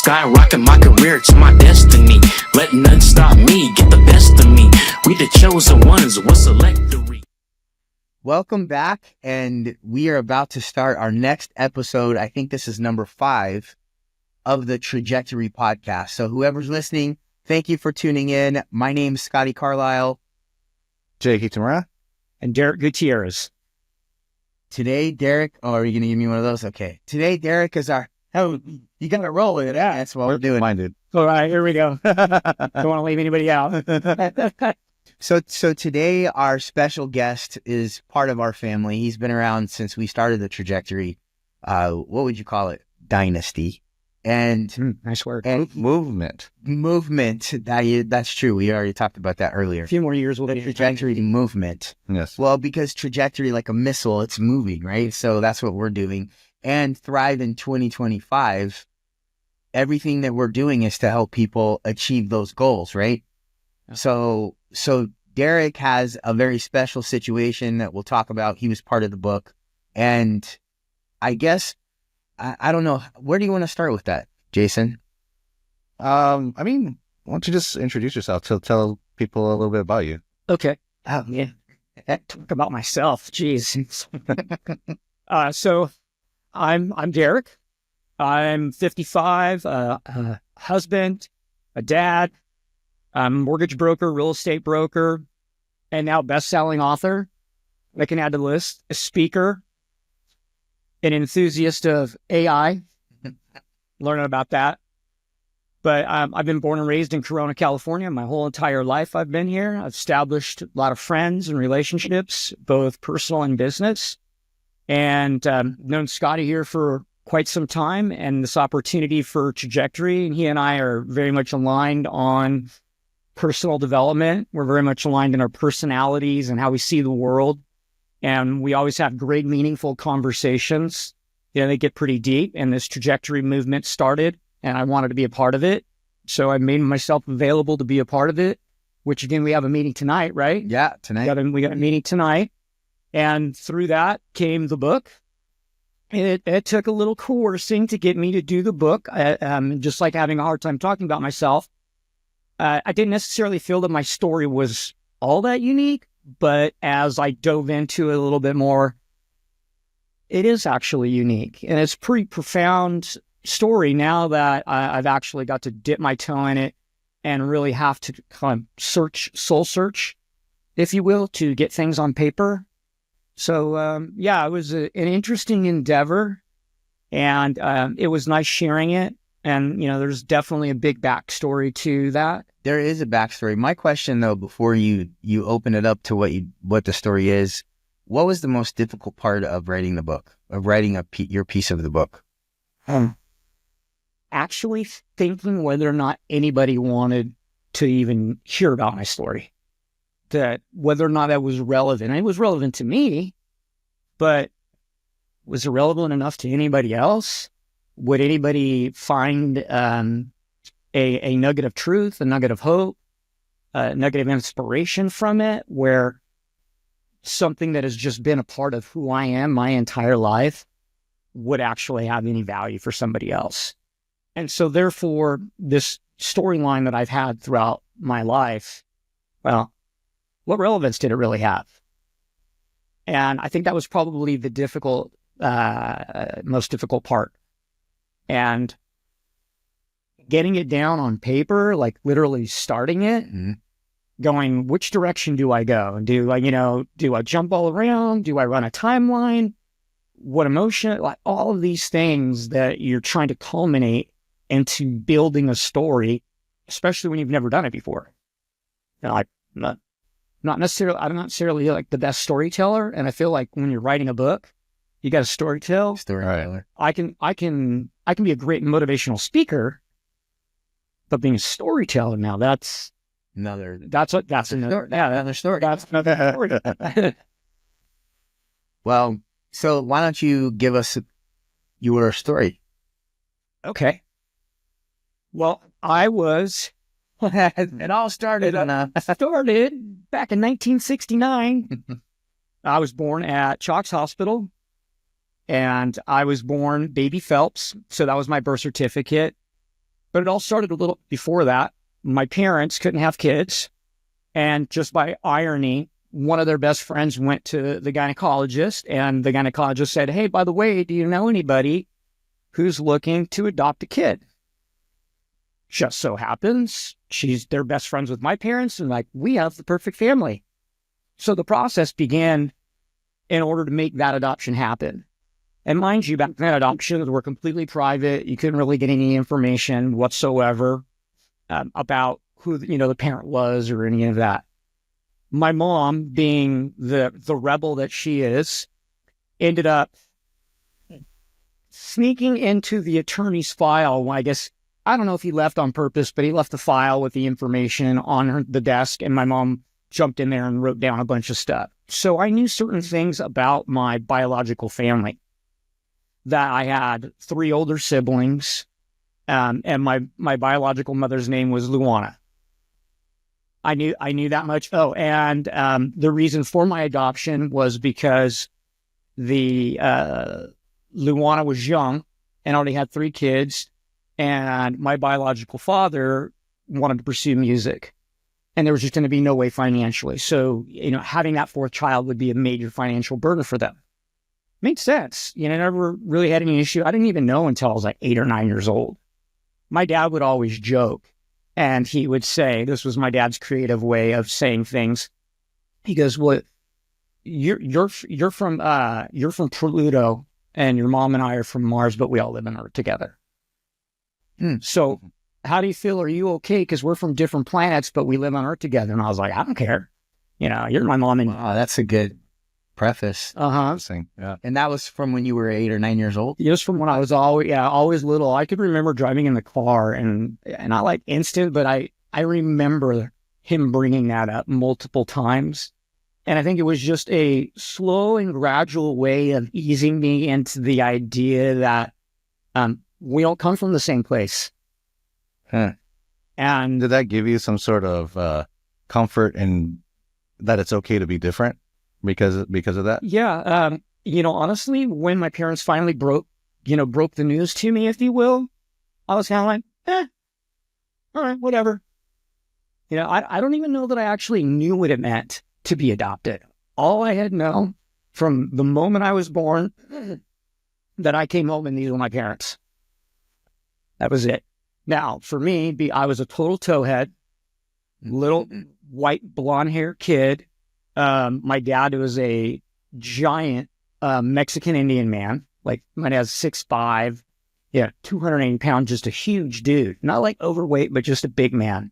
Skyrocking my career to my destiny. Let none stop me, get the best of me. We the chosen ones, what's electory? Welcome back, and we are about to start our next episode. I think this is number 5 of the Trajectory podcast. So whoever's listening, thank you for tuning in. My name is Scotty Carlisle. Kitamura. And Derek Gutierrez. Today, Derek, are you going to give me one of those? Okay. Today, Derek is our, you got to roll with it. Yeah, that's what we're doing. Mine, dude. All right, here we go. Don't want to leave anybody out. So today, our special guest is part of our family. He's been around since we started the Trajectory. What would you call it? Dynasty. And nice word. And movement. That's true. We already talked about that earlier. A few more years will be Trajectory movement. Yes. Well, because trajectory, like a missile, it's moving, right? So that's what we're doing. And Thrive in 2025, everything that we're doing is to help people achieve those goals, right? Yeah. So Derek has a very special situation that we'll talk about. He was part of the book. And I guess, I don't know. Where do you want to start with that, Jason? I mean, why don't you just introduce yourself to tell people a little bit about you? Okay. Oh, yeah. Talk about myself. Jeez. So I'm Derek. I'm 55, a husband, a dad, I'm a mortgage broker, real estate broker, and now best-selling author. I can add to the list, a speaker, an enthusiast of AI, learning about that. But I've been born and raised in Corona, California. My whole entire life I've been here. I've established a lot of friends and relationships, both personal and business. And known Scotty here for quite some time, and this opportunity for Trajectory. And he and I are very much aligned on personal development. We're very much aligned in our personalities and how we see the world. And we always have great, meaningful conversations. You know, they get pretty deep, and this Trajectory movement started, and I wanted to be a part of it. So I made myself available to be a part of it, which again, we have a meeting tonight, right? Yeah, tonight. We got a meeting tonight. And through that came the book. It took a little coercing to get me to do the book, just like having a hard time talking about myself. I didn't necessarily feel that my story was all that unique, but as I dove into it a little bit more, it is actually unique. And it's a pretty profound story now that I've actually got to dip my toe in it and really have to kind of soul search, if you will, to get things on paper. So, it was an interesting endeavor, and it was nice sharing it. And, you know, there's definitely a big backstory to that. There is a backstory. My question, though, before you open it up to what the story is, what was the most difficult part of writing the book, of writing your piece of the book? Actually thinking whether or not anybody wanted to even hear about my story, that whether or not that was relevant. And it was relevant to me, but was it relevant enough to anybody else? Would anybody find a nugget of truth, a nugget of hope, a nugget of inspiration from it, where something that has just been a part of who I am my entire life would actually have any value for somebody else? And so therefore, this storyline that I've had throughout my life, well, what relevance did it really have? And I think that was probably the most difficult part. And getting it down on paper, like literally starting it, going, which direction do I go? Do I jump all around? Do I run a timeline? What emotion? Like all of these things that you're trying to culminate into building a story, especially when you've never done it before. You know, I'm not necessarily like the best storyteller, and I feel like when you're writing a book, you got to storyteller. I can be a great motivational speaker, but being a storyteller now, that's another story. Well, so why don't you give us your story? Okay. Well, it all started back in 1969. I was born at Chalks Hospital, and I was born baby Phelps. So that was my birth certificate. But it all started a little before that. My parents couldn't have kids. And just by irony, one of their best friends went to the gynecologist, and the gynecologist said, hey, by the way, do you know anybody who's looking to adopt a kid? Just so happens they're best friends with my parents, and like, we have the perfect family. So the process began in order to make that adoption happen. And mind you, back then adoptions were completely private. You couldn't really get any information whatsoever about who, the parent was or any of that. My mom, being the rebel that she is, ended up sneaking into the attorney's file. I guess, I don't know if he left on purpose, but he left the file with the information on the desk, and my mom jumped in there and wrote down a bunch of stuff. So I knew certain things about my biological family, that I had 3 older siblings, and my biological mother's name was Luana. I knew that much. Oh, and the reason for my adoption was because the Luana was young and already had 3 kids, and my biological father wanted to pursue music, and there was just going to be no way financially. So, having that 4th child would be a major financial burden for them. Made sense. Never really had any issue. I didn't even know until I was like 8 or 9 years old. My dad would always joke, and he would say, this was my dad's creative way of saying things. He goes, well, you're from Pluto, and your mom and I are from Mars, but we all live on Earth together. So how do you feel? Are you okay? Because we're from different planets, but we live on Earth together. And I was like, I don't care. You're my mom. And wow, that's a good preface. Yeah. And that was from when you were 8 or 9 years old? Just from when I was always little. I could remember driving in the car, and not like instant, but I remember him bringing that up multiple times. And I think it was just a slow and gradual way of easing me into the idea that we don't come from the same place. Huh. And did that give you some sort of comfort in that it's okay to be different because of that? Yeah. Honestly, when my parents finally broke the news to me, if you will, I was kind of like, all right, whatever. I don't even know that I actually knew what it meant to be adopted. All I had known from the moment I was born that I came home and these were my parents. That was it. Now, for me, I was a total towhead, little white blonde hair kid. My dad was a giant Mexican Indian man. Like, my dad's 6'5", 280 pounds, just a huge dude. Not like overweight, but just a big man.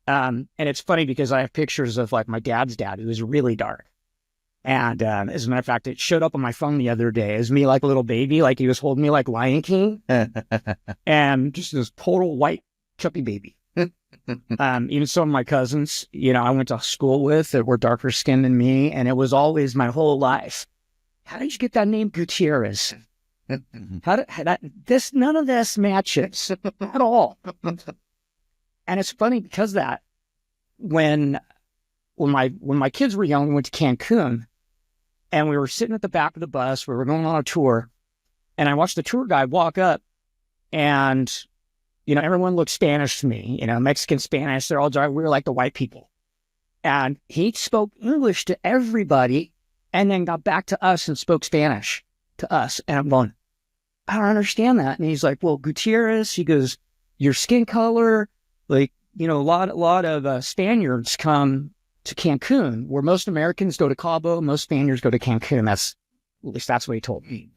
And it's funny because I have pictures of like my dad's dad, who was really dark. And as a matter of fact, it showed up on my phone the other day as me like a little baby, like he was holding me like Lion King, and just this total white chubby baby. Even some of my cousins, I went to school with that were darker skinned than me, and it was always my whole life. How did you get that name Gutierrez? None of this matches at all. And it's funny because that when my kids were young, we went to Cancun, and we were sitting at the back of the bus. We were going on a tour, and I watched the tour guide walk up, and everyone looked Spanish to me. Mexican Spanish. They're all dark. We were like the white people, and he spoke English to everybody, and then got back to us and spoke Spanish to us. And I'm going, I don't understand that. And he's like, well, Gutierrez. He goes, your skin color, like a lot of Spaniards come to Cancun, where most Americans go to Cabo, most Spaniards go to Cancun. At least that's what he told me.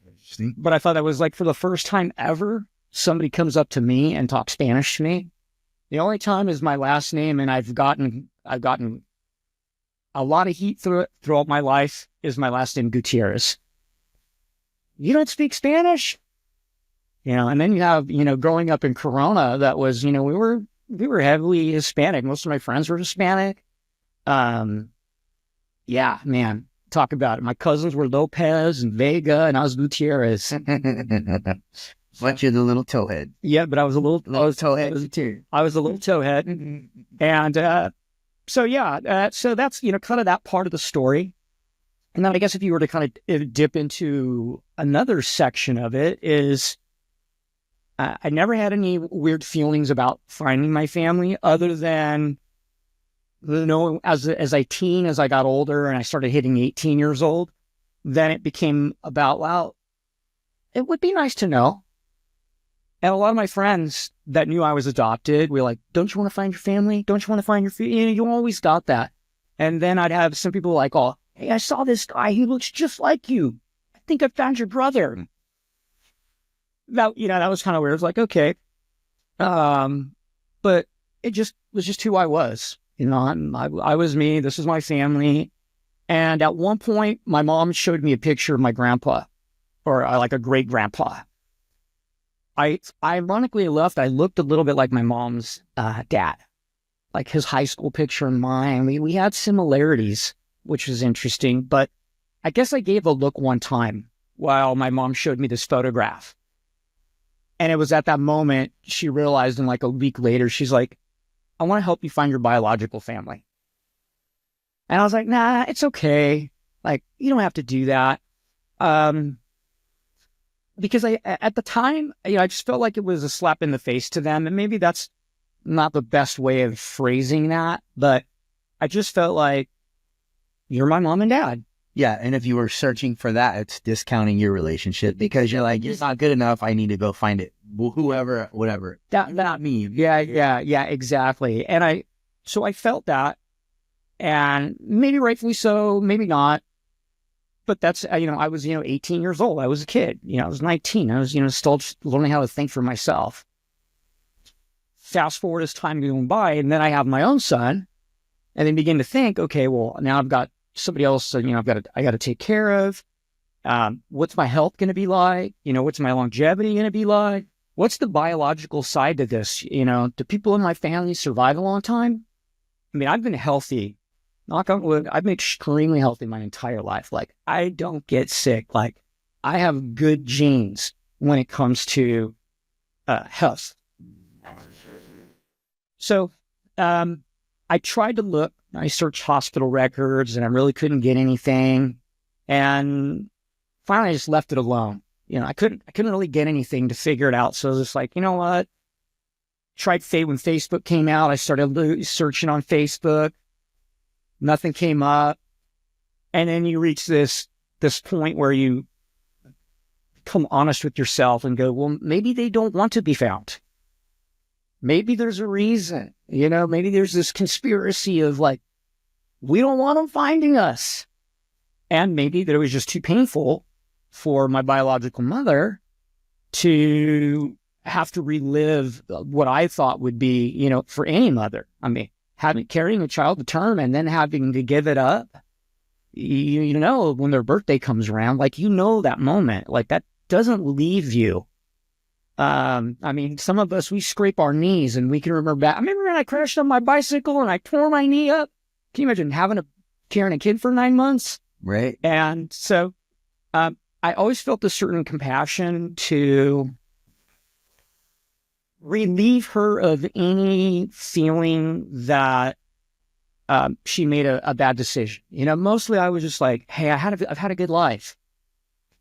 But I thought that was like, for the first time ever, somebody comes up to me and talks Spanish to me. The only time is my last name, and I've gotten a lot of heat throughout my life, is my last name, Gutierrez. You don't speak Spanish? And then you have, growing up in Corona, that was, we were heavily Hispanic. Most of my friends were Hispanic. Yeah, man, talk about it. My cousins were Lopez and Vega, and I was Gutierrez. But you're the little towhead. Yeah, but I was a little towhead too. I was a little towhead. And so that's, kind of that part of the story. And then I guess if you were to kind of dip into another section of it is, I never had any weird feelings about finding my family other than, as I got older and I started hitting 18 years old, then it became about, well, it would be nice to know. And a lot of my friends that knew I was adopted were like, don't you want to find your family? Don't you want to find your family? You always got that. And then I'd have some people like, oh, hey, I saw this guy. He looks just like you. I think I found your brother. That was kind of weird. It was like, okay. But it was just who I was. I was me. This is my family. And at one point, my mom showed me a picture of my grandpa, or like a great grandpa. I ironically enough, I looked a little bit like my mom's dad, like his high school picture and mine. We had similarities, which was interesting. But I guess I gave a look one time while my mom showed me this photograph. And it was at that moment she realized, and like a week later, she's like, I want to help you find your biological family. And I was like, nah, it's okay. Like, you don't have to do that. Because at the time, I just felt like it was a slap in the face to them. And maybe that's not the best way of phrasing that, but I just felt like, you're my mom and dad. Yeah, and if you were searching for that, it's discounting your relationship because you're like, it's not good enough. I need to go find it. Whoever, whatever. Not me. Yeah, exactly. And so I felt that, and maybe rightfully so, maybe not. But that's, I was, 18 years old. I was a kid. I was 19. I was, still learning how to think for myself. Fast forward as time going by, and then I have my own son, and then begin to think, okay, well, now I've got somebody else, I got to take care of. What's my health going to be like? What's my longevity going to be like? What's the biological side to this? Do people in my family survive a long time? I mean, I've been healthy. Knock on wood, I've been extremely healthy my entire life. Like, I don't get sick. Like, I have good genes when it comes to health. So, I tried to look. I searched hospital records, and I really couldn't get anything. And finally, I just left it alone. I couldn't really get anything to figure it out. So I was just like, you know what? Tried when Facebook came out. I started searching on Facebook. Nothing came up. And then you reach this point where you become honest with yourself and go, well, maybe they don't want to be found. Maybe there's a reason, maybe there's this conspiracy of like, we don't want them finding us. And maybe that it was just too painful for my biological mother to have to relive what I thought would be, for any mother. I mean, carrying a child to term and then having to give it up, when their birthday comes around, like, that moment, like, that doesn't leave you. I mean, some of us, we scrape our knees and we can remember back. I remember when I crashed on my bicycle and I tore my knee up. Can you imagine carrying a kid for 9 months? Right. And so, I always felt a certain compassion to relieve her of any feeling that she made a bad decision. Mostly I was just like, hey, I've had a good life.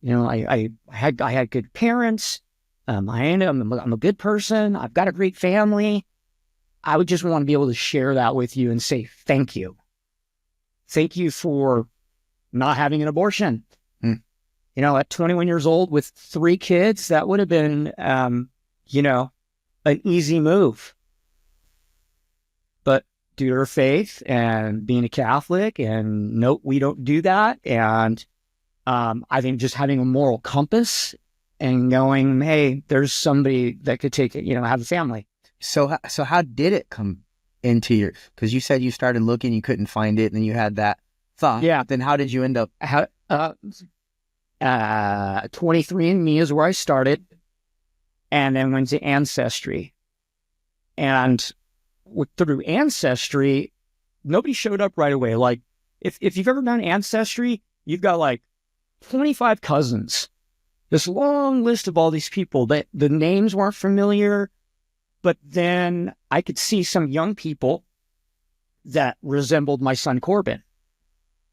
I had good parents. I'm a good person. I've got a great family. I would just want to be able to share that with you and say thank you. Thank you for not having an abortion. At 21 years old with 3 kids, that would have been, an easy move. But due to her faith and being a Catholic, and nope, we don't do that. And I think just having a moral compass and knowing, hey, there's somebody that could take it, have a family. So how did it come into because you said you started looking, you couldn't find it, and then you had that thought. Yeah. Then how did you end up? 23andme is where I started, and then went to Ancestry. And through Ancestry, nobody showed up right away. Like, if you've ever done Ancestry, you've got like 25 cousins. This long list of all these people that the names weren't familiar, but then I could see some young people that resembled my son Corbin.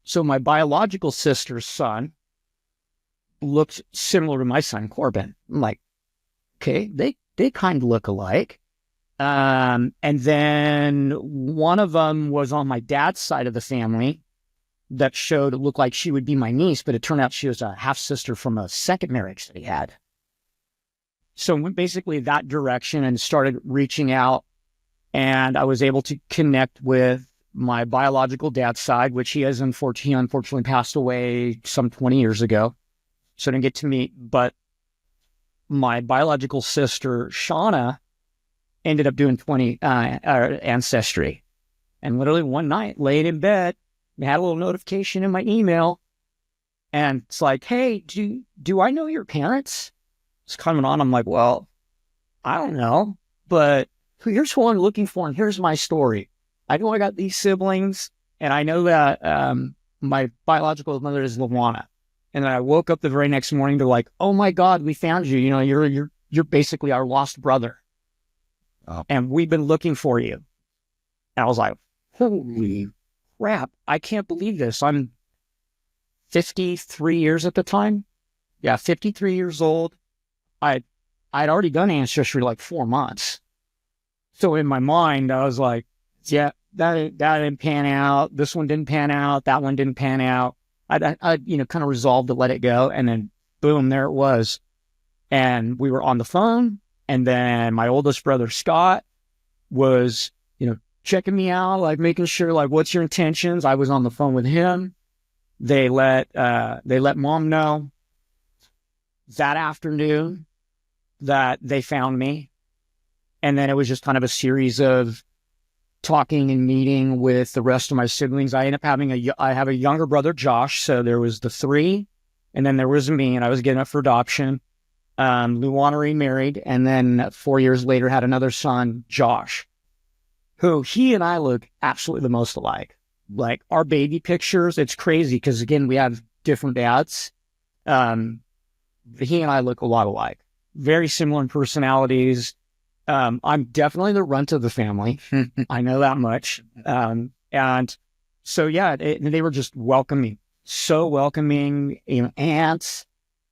So my biological sister's son looked similar to my son Corbin. I'm like, okay, they they kind of look alike. And then one of them was on my dad's side of the family that showed it looked like she would be my niece, but it turned out she was a half sister from a second marriage that he had. So went basically that direction and started reaching out, and I was able to connect with my biological dad's side, which he unfortunately passed away some 20 years ago. So I didn't get to meet, but my biological sister, Shauna, ended up doing ancestry. And literally one night, laid in bed, I had a little notification in my email, and it's like, hey, do I know your parents? It's coming on. I'm like, well, I don't know, but here's who I'm looking for, and here's my story. I know I got these siblings, and I know that my biological mother is Luana. And then I woke up the very next morning. They're like, oh my God, we found you. You know, you're basically our lost brother. Oh. And we've been looking for you. And I was like, holy crap, I can't believe this. I'm 53 years at the time. Yeah, 53 years old. I'd already done ancestry like 4 months. So in my mind, I was like, yeah, that didn't pan out. This one didn't pan out. That one didn't pan out. I kind of resolved to let it go. And then boom, there it was. And we were on the phone. And then my oldest brother, Scott, was, checking me out, like making sure, like, what's your intentions? I was on the phone with him. They let mom know that afternoon that they found me. And then it was just kind of a series of talking and meeting with the rest of my siblings. I ended up I have a younger brother, Josh. So there was the 3, and then there was me, and I was getting up for adoption. Luana remarried, and then 4 years later had another son, Josh, who he and I look absolutely the most alike. Like our baby pictures, it's crazy because again, we have different dads. He and I look a lot alike. Very similar in personalities. I'm definitely the runt of the family. I know that much. And so, yeah, they were just welcoming, so welcoming, aunts,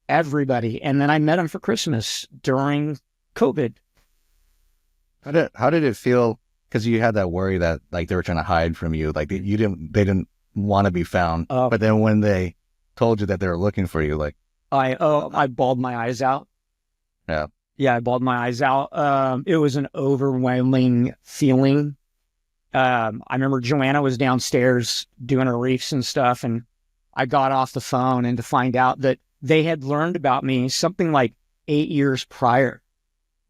everybody. And then I met them for Christmas during COVID. How did it feel? Because you had that worry that like they were trying to hide from you, like they didn't want to be found. But then when they told you that they were looking for you, like I bawled my eyes out. Yeah, I bawled my eyes out. It was an overwhelming feeling. I remember Joanna was downstairs doing her reefs and stuff, and I got off the phone and to find out that they had learned about me something like 8 years prior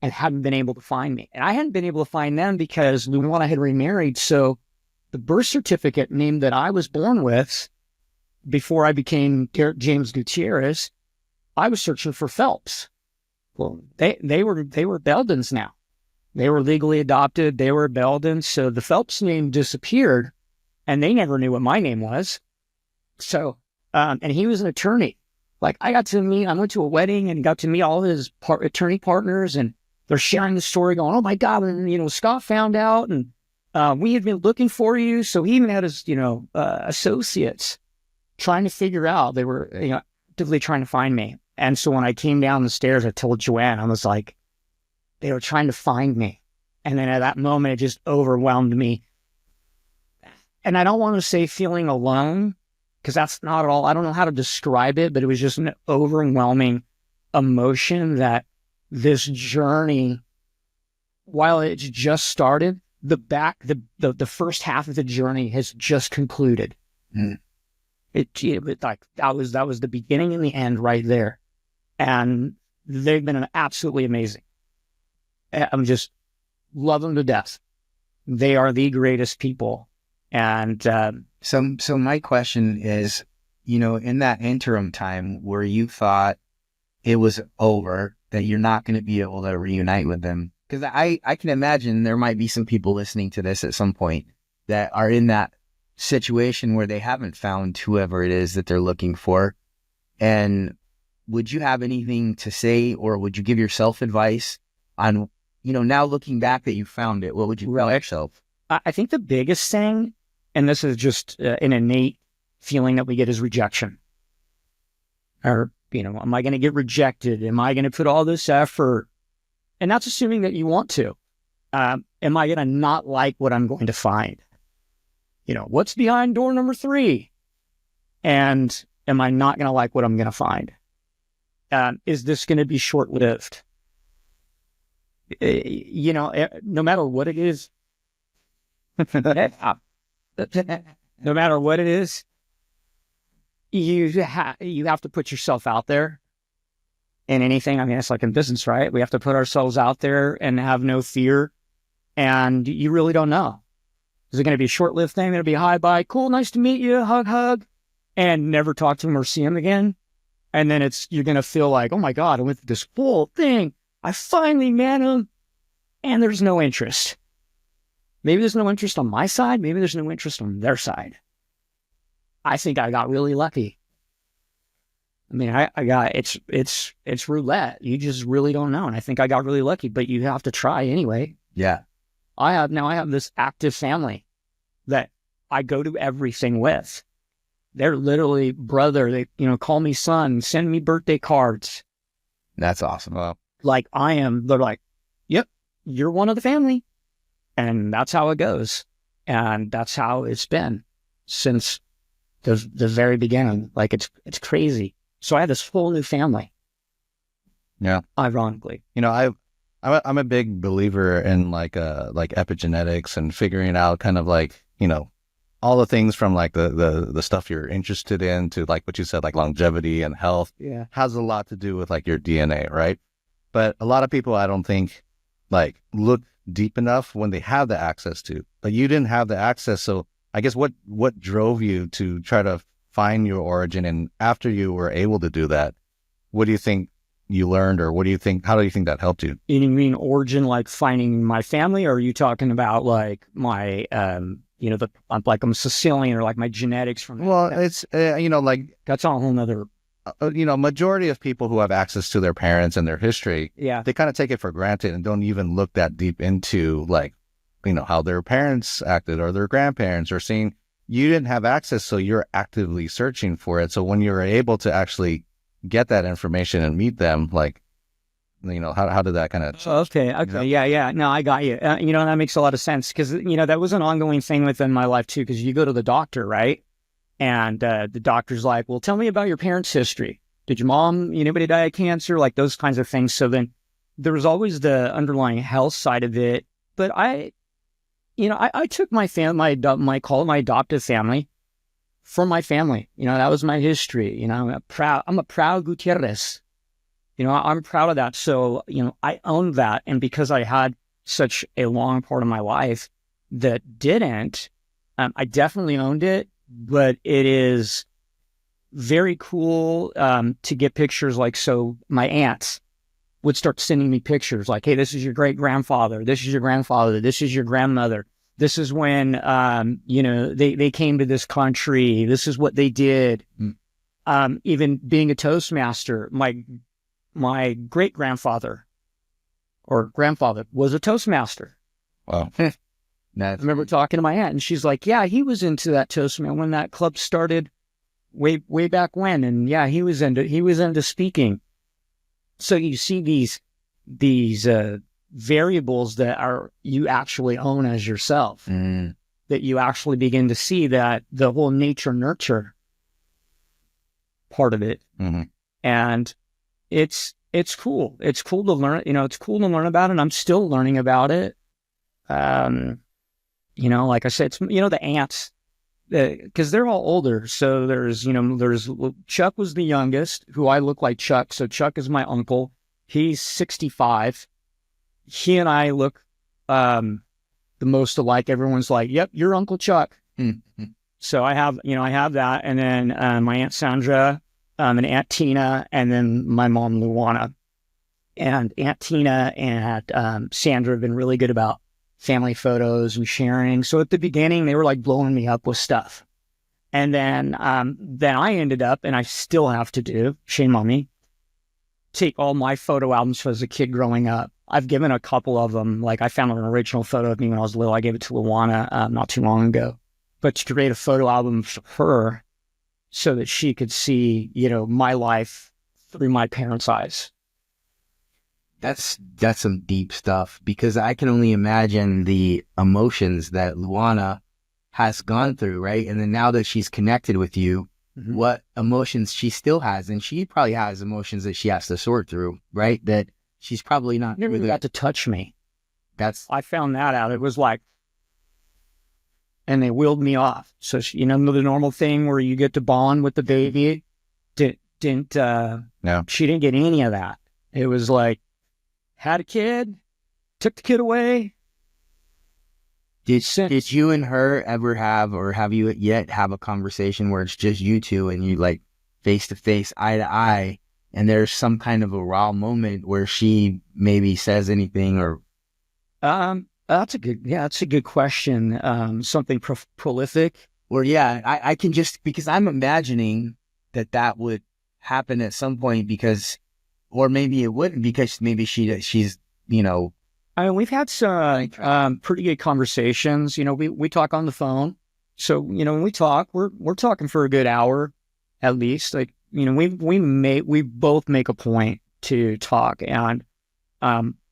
and hadn't been able to find me. And I hadn't been able to find them because Luana had remarried. So the birth certificate name that I was born with before I became Derek James Gutierrez, I was searching for Phelps. Well, they were Beldens now. They were legally adopted. They were Beldens. So the Phelps name disappeared, and they never knew what my name was. So, and he was an attorney. Like I went to a wedding and got to meet all his attorney partners, and they're sharing the story going, oh my God. And, Scott found out, and we had been looking for you. So he even had his, associates trying to figure out, they were, actively trying to find me. And so when I came down the stairs, I told Joanne, I was like, they were trying to find me. And then at that moment, it just overwhelmed me. And I don't want to say feeling alone, because that's not at all, I don't know how to describe it, but it was just an overwhelming emotion that this journey, while it's just started, the first half of the journey has just concluded. Mm. That was the beginning and the end right there. And they've been absolutely amazing. I'm just love them to death. They are the greatest people. And so my question is, in that interim time where you thought it was over, that you're not going to be able to reunite with them, because I can imagine there might be some people listening to this at some point that are in that situation where they haven't found whoever it is that they're looking for. And would you have anything to say, or would you give yourself advice on, now looking back that you found it, what would you tell yourself? I think the biggest thing, and this is just an innate feeling that we get, is rejection. Or, am I going to get rejected? Am I going to put all this effort? And that's assuming that you want to. Am I going to not like what I'm going to find? What's behind door number 3? And am I not going to like what I'm going to find? Is this going to be short-lived? No matter what it is, no matter what it is, you have to put yourself out there in anything. I mean, it's like in business, right? We have to put ourselves out there and have no fear. And you really don't know. Is it going to be a short-lived thing? It'll be hi, bye, cool, nice to meet you, hug, and never talk to him or see him again. And then you're going to feel like, oh my God, I went through this whole thing. I finally met him, and there's no interest. Maybe there's no interest on my side. Maybe there's no interest on their side. I think I got really lucky. I mean, I got, it's roulette. You just really don't know. And I think I got really lucky, but you have to try anyway. Yeah. I have this active family that I go to everything with. They're literally brother. They, call me son, send me birthday cards. That's awesome. Wow. Like they're like, yep, you're one of the family. And that's how it goes. And that's how it's been since the very beginning. Like it's crazy. So I have this whole new family. Yeah. Ironically. I'm a big believer in like epigenetics and figuring out kind of like, all the things from like the stuff you're interested in to like what you said, like longevity and health. Yeah. Has a lot to do with like your DNA, right? But a lot of people, I don't think, like look deep enough when they have the access to. But you didn't have the access, so I guess what drove you to try to find your origin? And after you were able to do that, what do you think you learned, or how do you think that helped you? You mean origin, like finding my family, or are you talking about like my, I'm Sicilian, or like my genetics from? Well, it's, like that's a whole nother. Majority of people who have access to their parents and their history, yeah, they kind of take it for granted and don't even look that deep into like, how their parents acted or their grandparents, or seeing you didn't have access. So you're actively searching for it. So when you're able to actually get that information and meet them, like, how did that kind of... Okay. Yeah. No, I got you. That makes a lot of sense, because, that was an ongoing thing within my life too, because you go to the doctor, right? And the doctor's like, well, tell me about your parents' history. Did your mom, anybody die of cancer? Like those kinds of things. So then there was always the underlying health side of it. But I took my adoptive family from my family. That was my history. I'm a proud Gutierrez. I'm proud of that. So, I owned that. And because I had such a long part of my life that didn't, I definitely owned it. But it is very cool to get pictures. Like, so my aunts would start sending me pictures like, hey, this is your great grandfather. This is your grandfather. This is your grandmother. This is when, they came to this country. This is what they did. Even being a Toastmaster, my great grandfather or grandfather was a Toastmaster. Wow. I remember talking to my aunt, and she's like, yeah, he was into that Toastmaster when that club started way back when. And yeah, he was into speaking. So you see these variables that you actually own as yourself, that you actually begin to see that the whole nature nurture part of it. Mm-hmm. And it's cool. It's cool to learn, it's cool to learn about it. I'm still learning about it. Like I said, it's, the aunts, because they're all older. So there's Chuck was the youngest, who I look like Chuck. So Chuck is my uncle. He's 65. He and I look the most alike. Everyone's like, yep, you're Uncle Chuck. Mm-hmm. So I have that. And then my Aunt Sandra, and Aunt Tina, and then my mom, Luana. And Aunt Tina and Sandra have been really good about family photos and sharing. So at the beginning, they were like blowing me up with stuff. And then I ended up, and I still have to do, shame on me, take all my photo albums as a kid growing up. I've given a couple of them. Like I found an original photo of me when I was little. I gave it to Luana not too long ago. But to create a photo album for her so that she could see, my life through my parents' eyes. That's some deep stuff, because I can only imagine the emotions that Luana has gone through, right? And then now that she's connected with you, what emotions she still has, and she probably has emotions that she has to sort through, right? That she's probably not Never really got to touch me. I found that out. It was like, and they wheeled me off. So she, the normal thing where you get to bond with the baby, No. she didn't get any of that. It was like, had a kid, took the kid away. Did you and her ever have, or have you yet have a conversation where it's just you two and you like face to face, eye to eye, and there's some kind of a raw moment where she maybe says anything, or that's a good question. Something prolific. or yeah, I can just, because I'm imagining that would happen at some point, because, or maybe it wouldn't, because maybe she's I mean, we've had some pretty good conversations. We talk on the phone. So, when we talk, we're talking for a good hour at least. Like, we both make a point to talk and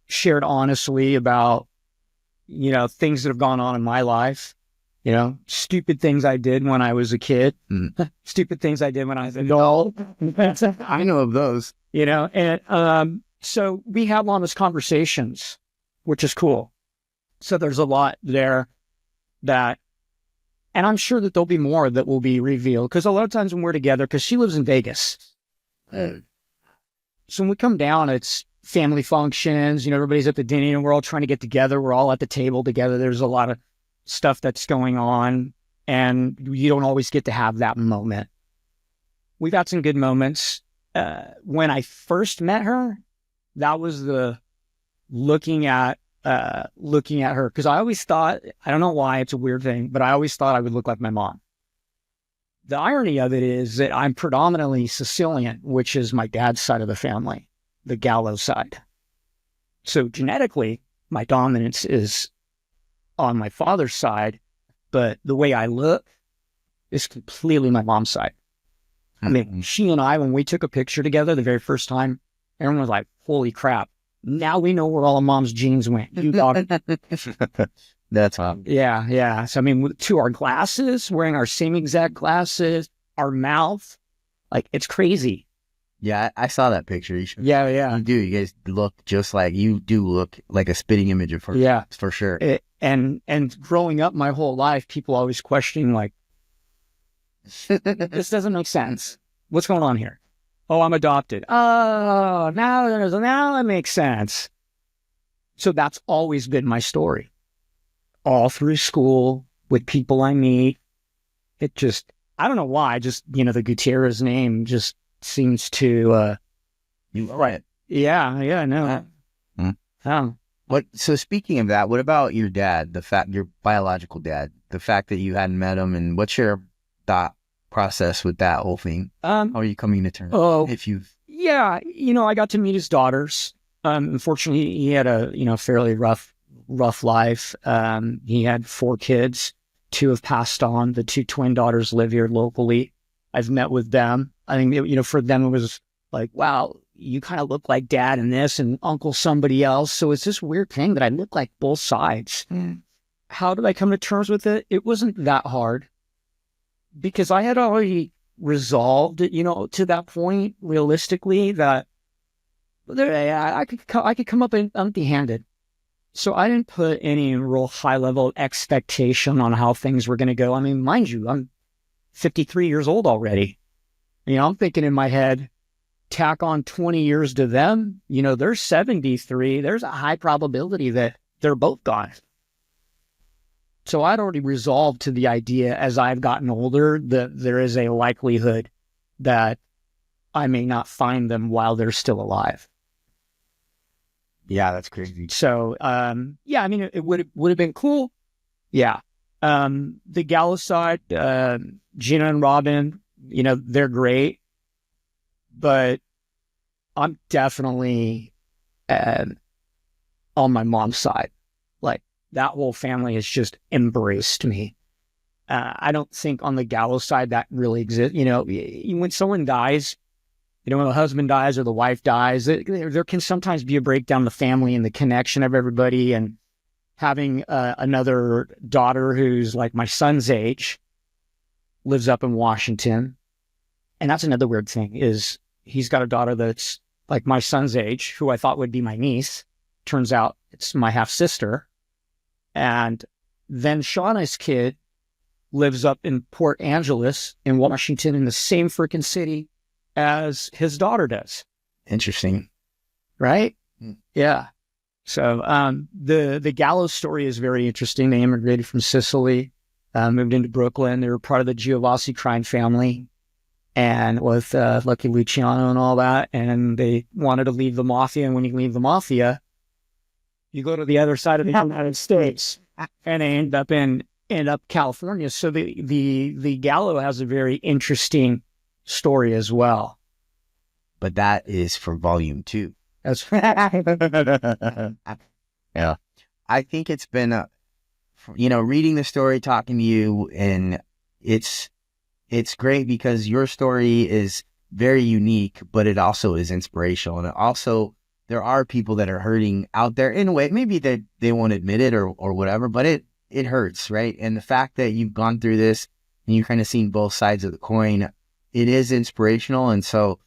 shared honestly about, things that have gone on in my life. Stupid things I did when I was a kid, stupid things I did when I was an adult. I know of those. And so we have honest conversations, which is cool. So there's a lot there and I'm sure that there'll be more that will be revealed, because a lot of times when we're together, because she lives in Vegas. So when we come down, it's family functions, everybody's at the dinner and we're all trying to get together. We're all at the table together. There's a lot of stuff that's going on and you don't always get to have that moment. We've had some good moments. When I first met her, that was the looking at her, because I always thought, I don't know why, it's a weird thing, but I always thought I would look like my mom. The irony of it is that I'm predominantly Sicilian, which is my dad's side of the family, the Gallo side. So genetically, my dominance is on my father's side, but the way I look is completely my mom's side. I mean, she and I, when we took a picture together the very first time, everyone was like, holy crap. Now we know where all of mom's genes went. You dog. That's hot. Yeah. So, I mean, to our glasses, wearing our same exact glasses, our mouth, like, it's crazy. Yeah, I saw that picture. Yeah. You do. You guys you do look like a spitting image of her. Yeah. For sure. And growing up my whole life, people always questioning, like, this doesn't make sense. What's going on here? Oh, I'm adopted. Oh, now it makes sense. So that's always been my story. All through school, with people I meet. It just, I don't know why, just, the Gutierrez name just seems to... You right. Yeah, I know. So speaking of that, what about your dad, your biological dad, the fact that you hadn't met him, and what's your thought process with that whole thing? How are you coming to terms? Yeah, I got to meet his daughters. Unfortunately, he had a fairly rough life. He had 4 kids. 2 have passed on. The 2 twin daughters live here locally. I've met with them. I think for them it was like, wow, you kind of look like dad in this and uncle somebody else. So it's this weird thing that I look like both sides. How did I come to terms with it? It wasn't that hard, because I had already resolved it, to that point, realistically, that I could come up empty-handed. So I didn't put any real high-level expectation on how things were going to go. I mean, mind you, I'm 53 years old already. I'm thinking in my head, tack on 20 years to them, they're 73. There's a high probability that they're both gone. So I'd already resolved to the idea, as I've gotten older, that there is a likelihood that I may not find them while they're still alive. Yeah, that's crazy. So, it would have been cool. Yeah. The Gallo side, Gina and Robin, they're great, but I'm definitely on my mom's side. Like, that whole family has just embraced me. I don't think on the Gallo side that really exists. When someone dies, when the husband dies or the wife dies, there can sometimes be a breakdown in the family and the connection of everybody. And having another daughter who's like my son's age, lives up in Washington. And that's another weird thing is he's got a daughter that's like my son's age, who I thought would be my niece. Turns out it's my half sister. And then Shauna's kid lives up in Port Angeles in Washington in the same freaking city as his daughter does. Interesting. Right? Yeah. So the Gallo story is very interesting. They immigrated from Sicily, moved into Brooklyn. They were part of the Giovassi crime family, and with Lucky Luciano and all that. And they wanted to leave the mafia. And when you leave the mafia, you go to the other side of the United States, and they end up California. So the Gallo has a very interesting story as well. But that is for volume 2. That's Yeah. I think it's been reading the story, talking to you, and it's great because your story is very unique, but it also is inspirational. And also there are people that are hurting out there in a way, maybe they won't admit it or whatever, but it hurts, right? And the fact that you've gone through this and you've kind of seen both sides of the coin, it is inspirational. And so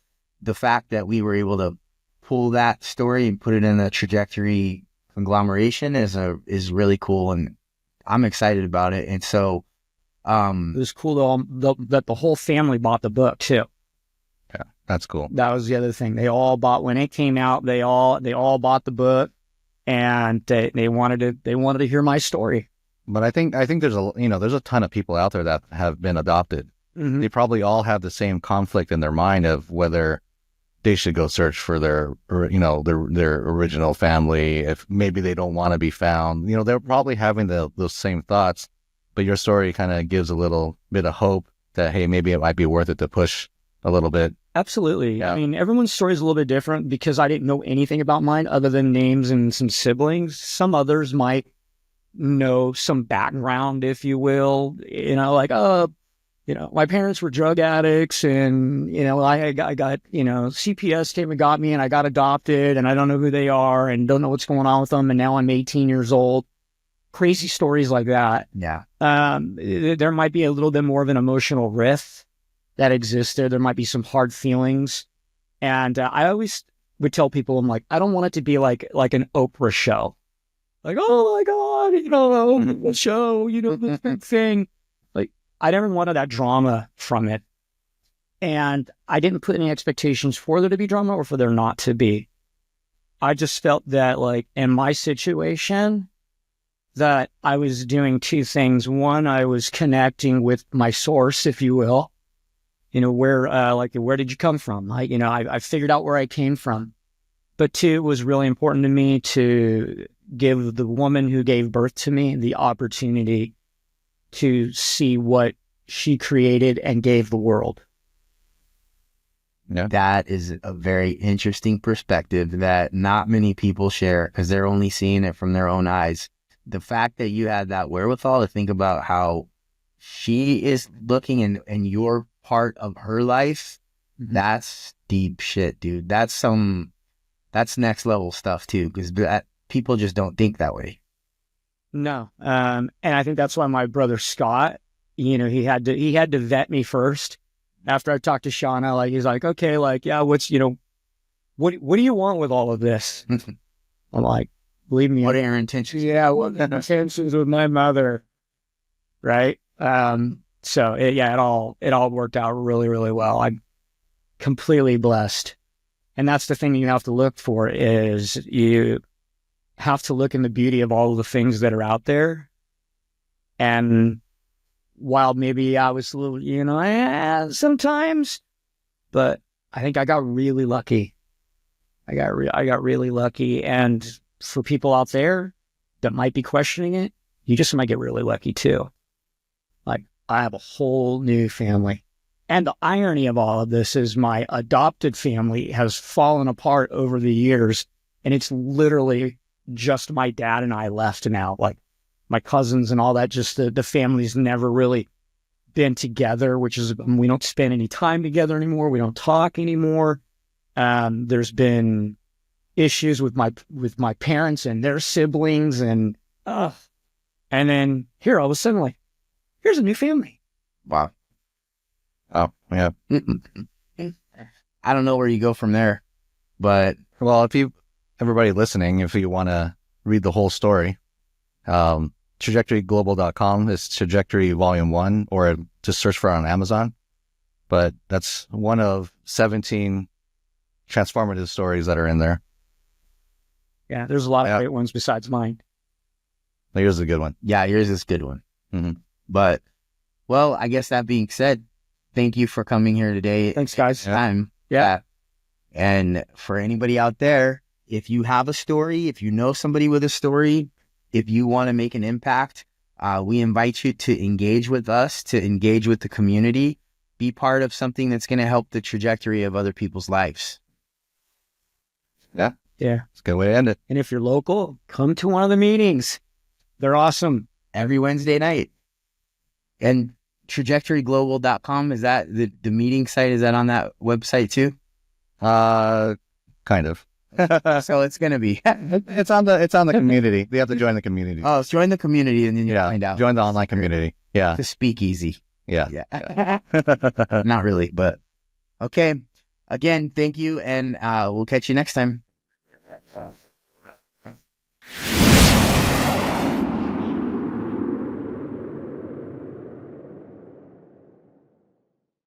the fact that we were able to pull that story and put it in a trajectory conglomeration is really cool, and I'm excited about it. And so it was cool that the whole family bought the book too. Yeah, that's cool. That was the other thing. They all bought when it came out. They all bought the book, and they wanted to hear my story. But I think there's a ton of people out there that have been adopted. Mm-hmm. They probably all have the same conflict in their mind of whether they should go search for their original family, if maybe they don't want to be found. They're probably having those same thoughts, but your story kind of gives a little bit of hope that, hey, maybe it might be worth it to push a little bit. Absolutely. Yeah. I mean, everyone's story is a little bit different because I didn't know anything about mine other than names and some siblings. Some others might know some background, if you will, my parents were drug addicts, and, I got, CPS came and got me, and I got adopted, and I don't know who they are and don't know what's going on with them. And now I'm 18 years old. Crazy stories like that. Yeah. There might be a little bit more of an emotional rift that exists there. There might be some hard feelings. And I always would tell people, I'm like, I don't want it to be like an Oprah show. Like, oh my God, the show, this big thing. I never wanted that drama from it. And I didn't put any expectations for there to be drama or for there not to be. I just felt that, in my situation, that I was doing two things. One, I was connecting with my source, if you will. Where did you come from? I figured out where I came from. But two, it was really important to me to give the woman who gave birth to me the opportunity to see what she created and gave the world. Yeah. That is a very interesting perspective that not many people share because they're only seeing it from their own eyes. The fact that you had that wherewithal to think about how she is looking and you're part of her life, that's deep shit, dude. That's next level stuff too, because people just don't think that way. No. And I think that's why my brother Scott, he had to vet me first. After I talked to Shauna, he's like, okay, yeah, what's, what do you want with all of this? I'm like, believe me. What are your intentions? Yeah, what are the intentions with my mother? Right. So it all worked out really, really well. I'm completely blessed. And that's the thing you have to look for is you have to look in the beauty of all of the things that are out there. And while maybe I was a little, sometimes, but I think I got really lucky. I got really lucky. And for people out there that might be questioning it, you just might get really lucky too. I have a whole new family. And the irony of all of this is my adopted family has fallen apart over the years. And it's literally just my dad and I left now. My cousins and all that, just the family's never really been together, which is, we don't spend any time together anymore. We don't talk anymore. There's been issues with my parents and their siblings, and then here all of a sudden, like, here's a new family. Wow. Oh, yeah. I don't know where you go from there, but Well, everybody listening, if you want to read the whole story, trajectoryglobal.com is Trajectory Volume 1, or just search for it on Amazon. But that's one of 17 transformative stories that are in there. Yeah, there's a lot of great ones besides mine. Here's a good one. yeah, yours is a good one. Mm-hmm. But, well, I guess that being said, thank you for coming here today. Thanks, guys. Time. Yeah. And for anybody out there, if you have a story, if you know somebody with a story, if you want to make an impact, we invite you to engage with us, to engage with the community, be part of something that's going to help the trajectory of other people's lives. Yeah. It's a good way to end it. And if you're local, come to one of the meetings. They're awesome. Every Wednesday night. And trajectoryglobal.com, is that the meeting site? Is that on that website too? Kind of. So it's going to be. It's on the community. You have to join the community. Oh, so join the community and then you'll find out. Join the online community. Yeah. The speakeasy. Yeah. Yeah. Not really, but okay. Again, thank you, and we'll catch you next time.